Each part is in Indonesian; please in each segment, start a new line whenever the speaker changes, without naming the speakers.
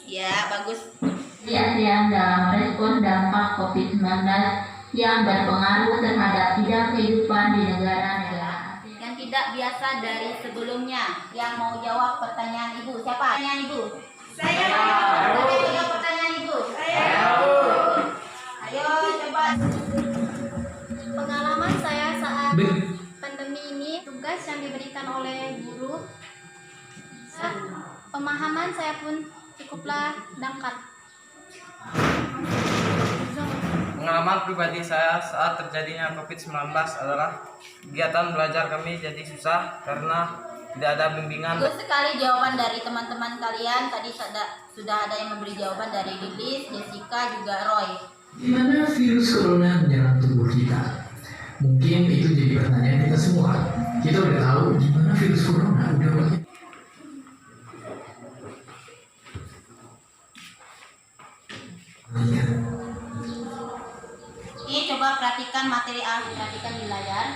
Ya, bagus.
Kehati-hatian dalam respon dampak COVID-19 yang berpengaruh terhadap bidang kehidupan di negara-negara
Yang tidak biasa dari sebelumnya. Yang mau jawab pertanyaan Ibu. Siapa? Pertanyaan Ibu. Saya. Ada yang jawab pertanyaan Ibu? Saya. Ayo coba.
Pengalaman saya saat pandemi ini, tugas yang diberikan oleh guru, pemahaman saya pun cukuplah dangkal.
Pengalaman pribadi saya saat terjadinya COVID-19 adalah kegiatan belajar kami jadi susah karena tidak ada bimbingan.
Bagus sekali jawaban dari teman-teman kalian. Tadi sudah ada yang memberi jawaban dari Lilis, Jessica, juga Roy.
Gimana virus corona menyerang tubuh kita? Mungkin itu jadi pertanyaan kita semua. Kita udah tahu gimana virus corona udah banyak.
Ini coba perhatikan materi A, perhatikan di layar.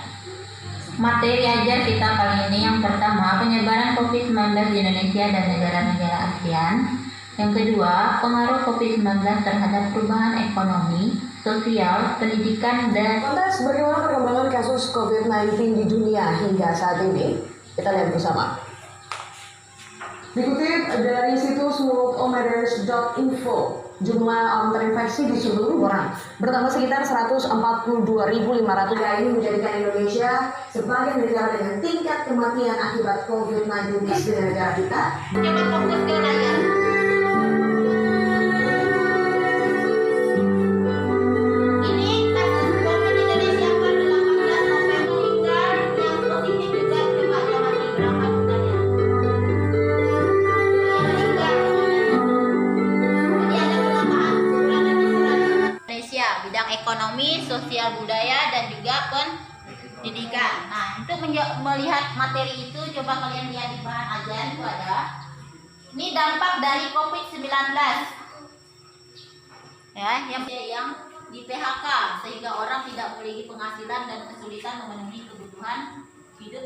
Materi ajar kita kali ini yang pertama, penyebaran COVID-19 di Indonesia dan negara-negara ASEAN. Yang kedua, pengaruh COVID-19 terhadap perubahan ekonomi, sosial, pendidikan, dan...
Lantas bagaimana perkembangan kasus COVID-19 di dunia hingga saat ini? Kita lihat bersama. Dikutip dari situs worldometers.info, jumlah orang terinfeksi di seluruh orang bertambah sekitar 142.500. Ini menjadikan Indonesia sebagai negara dengan tingkat kematian akibat COVID-19 di negara kita.
Coba fokus ke layar. Ini kasus COVID Indonesia per 18 November hingga yang positif juga coba amati berapa jumlahnya. Jadi ada penambahan kurang lebih 100. Indonesia bidang ekonomi, sosial budaya dan juga pendidikan. Nah, untuk melihat materi itu coba kalian lihat di bahan ajar itu ada. Ini dampak dari COVID-19. Ya, yang di PHK sehingga orang tidak memiliki penghasilan dan kesulitan memenuhi kebutuhan hidup.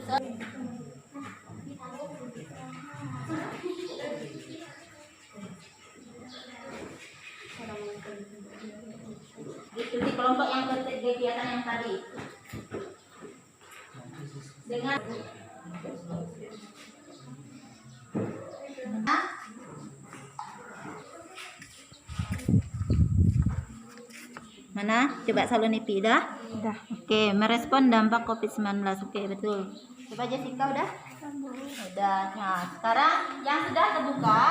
Ikuti kelompok yang kegiatan yang tadi. Dengan mana? Coba Salonipi udah? Udah. Oke, merespon dampak COVID-19. Oke, betul. Coba Jessica udah? Udah. Nah, sekarang yang sudah terbuka.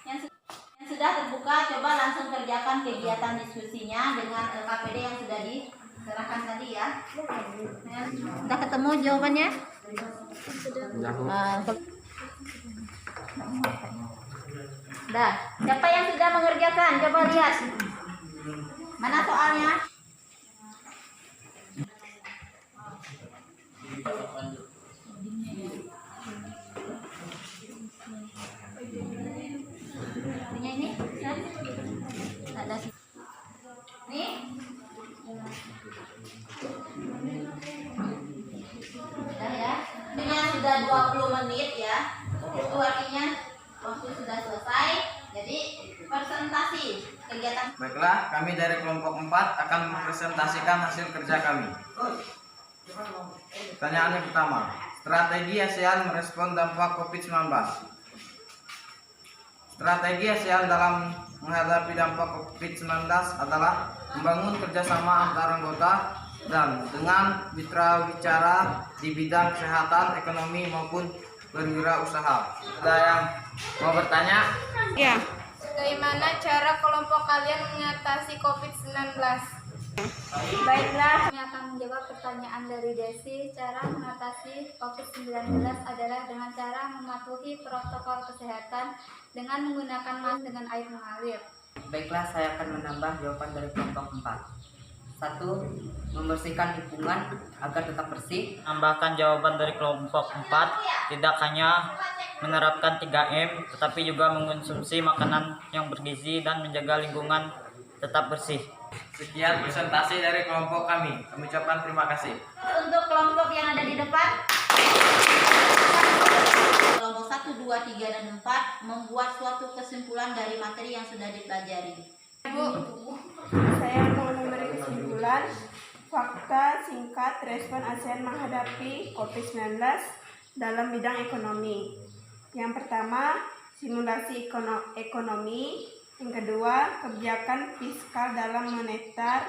Yang sudah terbuka, coba langsung kerjakan kegiatan diskusinya dengan LKPD yang sudah diserahkan tadi ya. Sudah ketemu jawabannya? Dah, siapa yang sudah mengerjakan? Coba lihat. Mana soalnya? Ini kan? Ada sih. Nih. Sudah ya. Ini sudah 20 menit ya. Itu artinya waktu sudah selesai. Jadi presentasi kegiatan.
Baiklah, kami dari kelompok 4 akan mempresentasikan hasil kerja kami. Pertanyaan yang pertama, strategi ASEAN merespon dampak COVID-19. Strategi ASEAN dalam menghadapi dampak COVID-19 adalah membangun kerjasama antar anggota dan dengan mitra bicara di bidang kesehatan, ekonomi maupun berwirausaha. Ada yang mau bertanya?
Ya. Bagaimana cara kelompok kalian mengatasi COVID-19? Baiklah, kami akan menjawab pertanyaan dari Desi. Cara mengatasi COVID-19 adalah dengan cara mematuhi protokol kesehatan dengan menggunakan masker dengan air mengalir.
Baiklah, saya akan menambah jawaban dari kelompok 4. 1. Membersihkan lingkungan agar tetap bersih.
Tambahkan jawaban dari kelompok 4, tidak hanya menerapkan 3M, tetapi juga mengonsumsi makanan yang bergizi dan menjaga lingkungan tetap bersih.
Sekian presentasi dari kelompok kami. Kami ucapkan terima kasih.
Untuk kelompok yang ada di depan. Kelompok 2, 3, dan 4 membuat suatu kesimpulan dari materi yang sudah dipelajari.
Saya mau memberi kesimpulan fakta singkat respon ASEAN menghadapi COVID-19 dalam bidang ekonomi. Yang pertama, simulasi ekonomi. Yang kedua, kebijakan fiskal dalam moneter.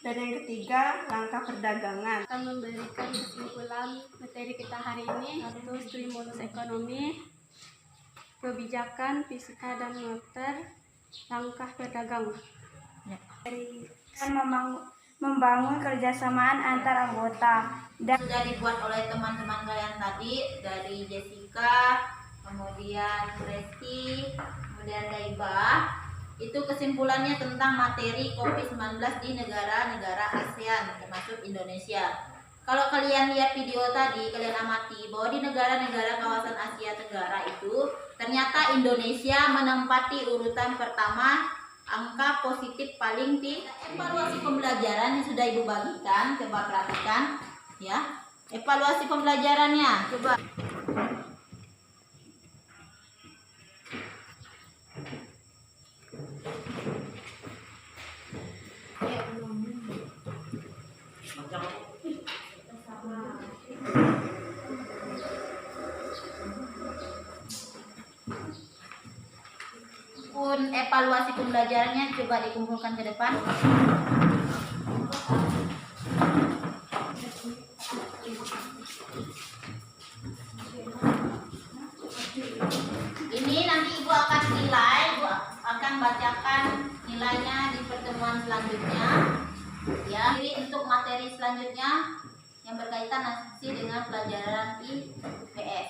Dan yang ketiga, langkah perdagangan.
Akan memberikan kesimpulan materi kita hari ini, yaitu stimulus ekonomi, kebijakan fiskal dan moneter, langkah perdagangan.
Dan membangun kerjasamaan antar anggota. Dan
Sudah dibuat oleh teman-teman kalian tadi, dari Jessica, kemudian Resti, kemudian Daibah. Itu kesimpulannya tentang materi COVID-19 di negara-negara ASEAN, termasuk Indonesia. Kalau kalian lihat video tadi, kalian amati bahwa di negara-negara kawasan Asia Tenggara itu ternyata Indonesia menempati urutan pertama, angka positif paling tinggi. Evaluasi pembelajaran yang sudah Ibu bagikan, coba perhatikan ya. Evaluasi pembelajarannya, coba. Pun evaluasi pembelajarannya coba dikumpulkan ke depan. Ini nanti Ibu akan nilai, Ibu akan bacakan nilainya di pertemuan selanjutnya. Ya, jadi untuk materi selanjutnya yang berkaitan nanti dengan pelajaran IPS.